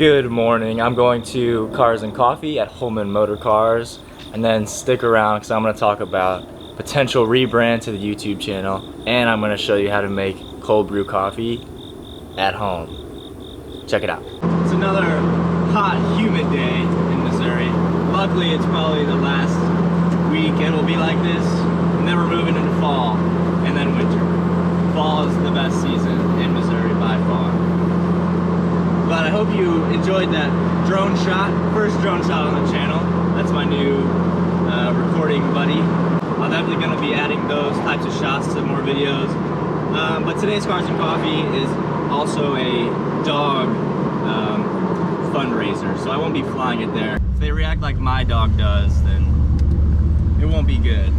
Good morning. I'm going to Cars and Coffee at Holman Motor Cars, and then stick around because I'm going to talk about potential rebrand to the YouTube channel, and I'm going to show you how to make cold brew coffee at home. Check it out. It's another hot, humid day in Missouri. Luckily, it's probably the last week it will be like this, and then we're moving into fall and then winter. Fall is the best season in Missouri by far. But I hope you enjoyed that drone shot, first drone shot on the channel. That's my new recording buddy. I'm definitely going to be adding those types of shots to more videos. But today's Cars and Coffee is also a dog fundraiser, so I won't be flying it there. If they react like my dog does, then it won't be good.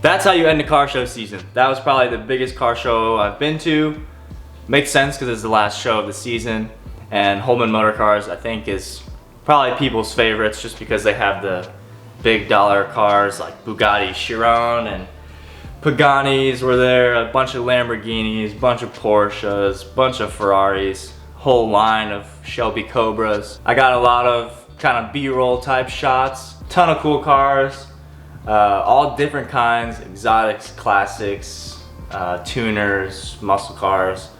That's how you end the car show season. That was probably the biggest car show I've been to. Makes sense because it's the last show of the season, and Holman Motor Cars I think is probably people's favorites just because they have the big dollar cars like Bugatti Chiron and Paganis were there, a bunch of Lamborghinis, bunch of Porsches, bunch of Ferraris, whole line of Shelby Cobras. I got a lot of kind of B-roll type shots, ton of cool cars. All different kinds, exotics, classics, tuners, muscle cars.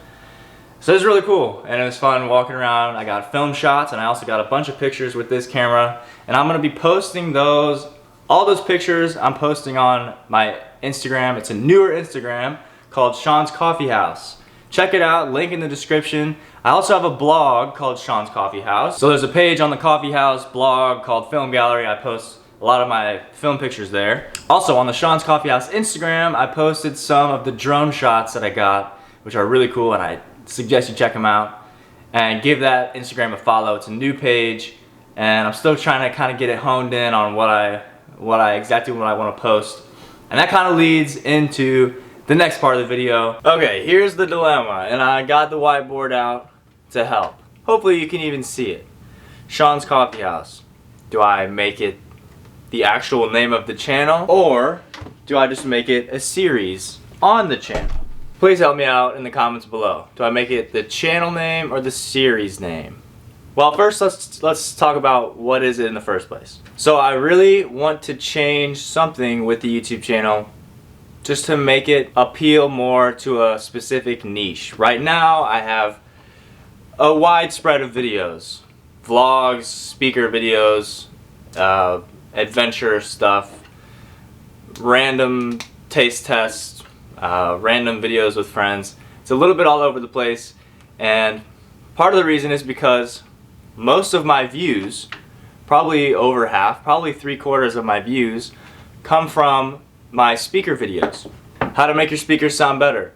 So it was really cool, and it was fun walking around. I got film shots, and I also got a bunch of pictures with this camera, and I'm going to be posting those, all those pictures I'm posting on my Instagram. It's a newer Instagram called Sean's Coffeehouse. Check it out, link in the description. I also have a blog called Sean's Coffeehouse. So there's a page on the Coffeehouse blog called Film Gallery. I post a lot of my film pictures there. Also on the Sean's Coffeehouse Instagram, I posted some of the drone shots that I got, which are really cool, and I suggest you check them out. And give that Instagram a follow. It's a new page, and I'm still trying to kind of get it honed in on exactly what I want to post. And that kind of leads into the next part of the video. Okay, here's the dilemma, and I got the whiteboard out to help. Hopefully you can even see it. Sean's Coffeehouse. Do I make it the actual name of the channel, or do I just make it a series on the channel? Please help me out in the comments below. Do I make it the channel name or the series name? Well, first let's talk about what is it in the first place. So I really want to change something with the YouTube channel just to make it appeal more to a specific niche. Right now I have a wide spread of videos. Vlogs, speaker videos, adventure stuff, random taste tests, random videos with friends. It's a little bit all over the place, and Part of the reason is because most of my views, probably over half, probably 3/4 of my views, come from my speaker videos. How to make your speakers sound better.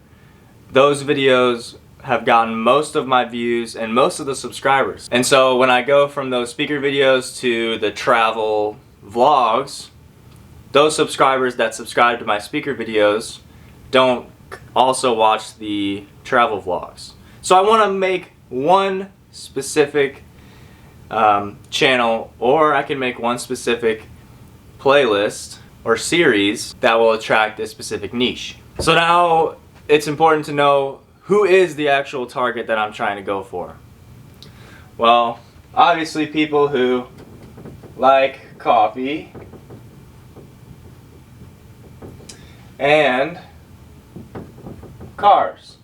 Those videos have gotten most of my views and most of the subscribers. And so when I go from those speaker videos to the travel vlogs, those subscribers that subscribe to my speaker videos don't also watch the travel vlogs. So I want to make one specific channel, or I can make one specific playlist or series that will attract a specific niche. So now it's important to know who is the actual target that I'm trying to go for. Well, obviously people who like coffee and cars.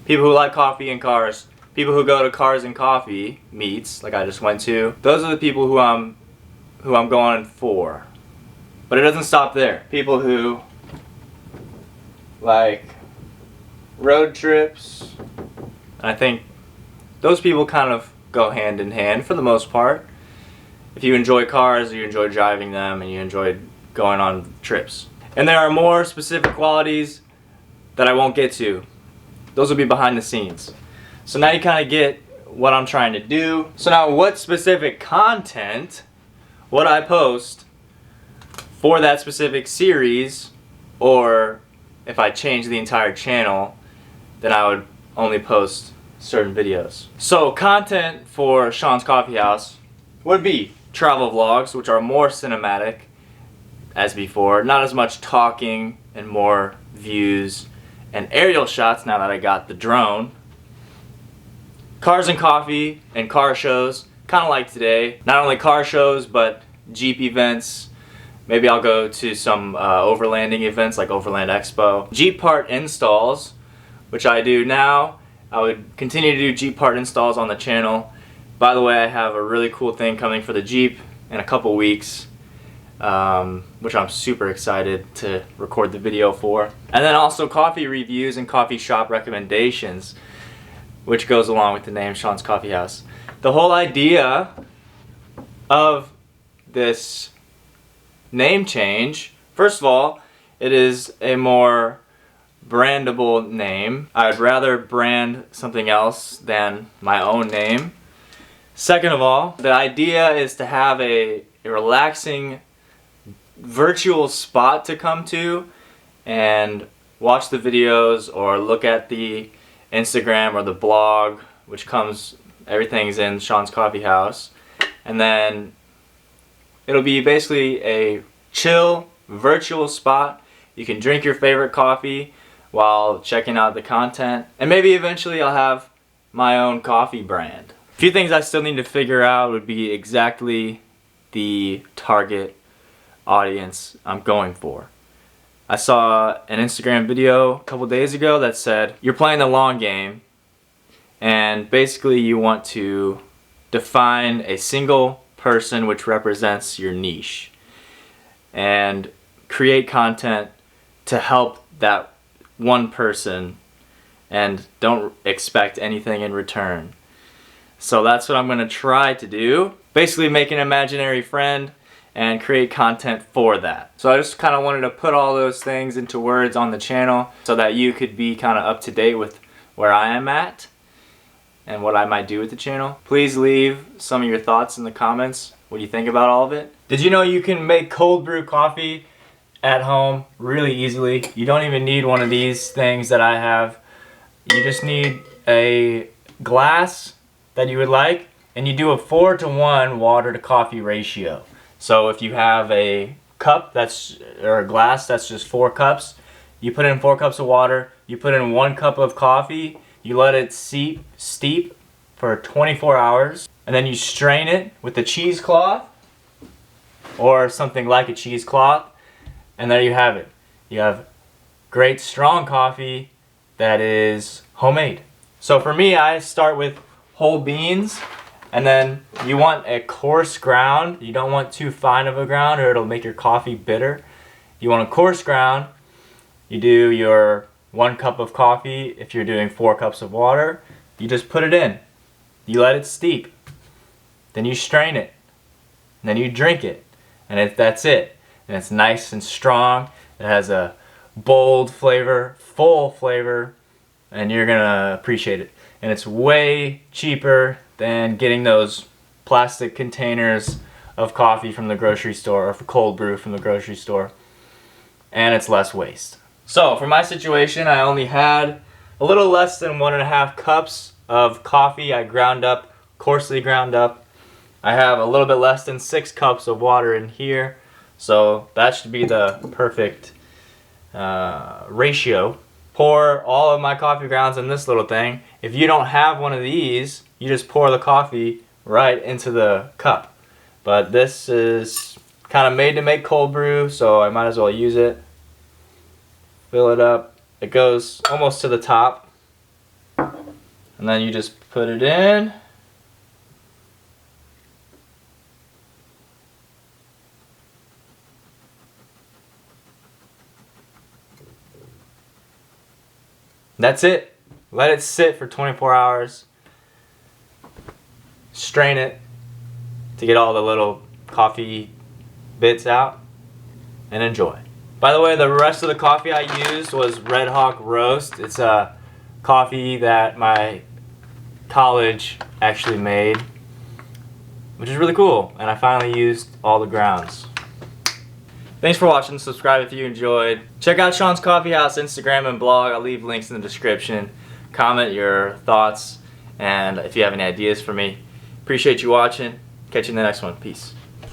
People who like coffee and cars. People who go to cars and coffee meets, like I just went to. Those are the people who I'm going for. But it doesn't stop there. People who like road trips. I think those people kind of go hand in hand for the most part. If you enjoy cars, you enjoy driving them, and you enjoy going on trips. And there are more specific qualities that I won't get to. Those will be behind the scenes. So now you kind of get what I'm trying to do. So now what specific content would I post for that specific series, or if I change the entire channel, then I would only post certain videos. So content for Sean's Coffeehouse would be travel vlogs, which are more cinematic as before, not as much talking and more views and aerial shots now that I got the drone. Cars and coffee and car shows, kind of like today. Not only car shows, but Jeep events. Maybe I'll go to some overlanding events like Overland Expo. Jeep part installs, which I do now. I would continue to do Jeep part installs on the channel. By the way, I have a really cool thing coming for the Jeep in a couple weeks, which I'm super excited to record the video for. And then also coffee reviews and coffee shop recommendations, which goes along with the name Sean's Coffeehouse. The whole idea of this name change, first of all, it is a more brandable name. I'd rather brand something else than my own name. Second of all, the idea is to have a relaxing virtual spot to come to and watch the videos or look at the Instagram or the blog, which comes, everything's in Sean's Coffeehouse. And then it'll be basically a chill virtual spot. You can drink your favorite coffee while checking out the content. And maybe eventually I'll have my own coffee brand. A few things I still need to figure out would be exactly the target audience I'm going for. I saw an Instagram video a couple days ago that said you're playing the long game, and basically you want to define a single person which represents your niche and create content to help that one person and don't expect anything in return. So that's what I'm going to try to do. Basically make an imaginary friend and create content for that. So I just kind of wanted to put all those things into words on the channel so that you could be kind of up to date with where I am at and what I might do with the channel. Please leave some of your thoughts in the comments. What do you think about all of it? Did you know you can make cold brew coffee at home really easily? You don't even need one of these things that I have. You just need a glass that you would like, and you do a 4:1 water to coffee ratio. So if you have a cup or a glass that's just 4 cups, you put in 4 cups of water, you put in 1 cup of coffee, you let it steep for 24 hours, and then you strain it with a cheesecloth or something like a cheesecloth, and there you have it. You have great strong coffee that is homemade. So for me, I start with whole beans, and then you want a coarse ground. You don't want too fine of a ground or it'll make your coffee bitter. You want a coarse ground. You do your 1 cup of coffee if you're doing 4 cups of water. you just put it in. You let it steep. Then you strain it. And then you drink it. And that's it. And it's nice and strong. It has a bold flavor, full flavor, and you're gonna appreciate it. And it's way cheaper than getting those plastic containers of coffee from the grocery store or for cold brew from the grocery store. And it's less waste. So for my situation, I only had a little less than 1.5 cups of coffee. I ground up, coarsely ground up. I have a little bit less than 6 cups of water in here. So that should be the perfect ratio. Pour all of my coffee grounds in this little thing. If you don't have one of these, you just pour the coffee right into the cup. But this is kind of made to make cold brew, so I might as well use it. Fill it up. It goes almost to the top. And then you just put it in. That's it. Let it sit for 24 hours. Strain it to get all the little coffee bits out and enjoy. By the way, the rest of the coffee I used was Red Hawk Roast. It's a coffee that my college actually made, which is really cool, and I finally used all the grounds. Thanks for watching. Subscribe if you enjoyed. Check out Sean's Coffeehouse Instagram and blog. I'll leave links in the description. Comment your thoughts and if you have any ideas for me. Appreciate you watching. Catch you in the next one. Peace.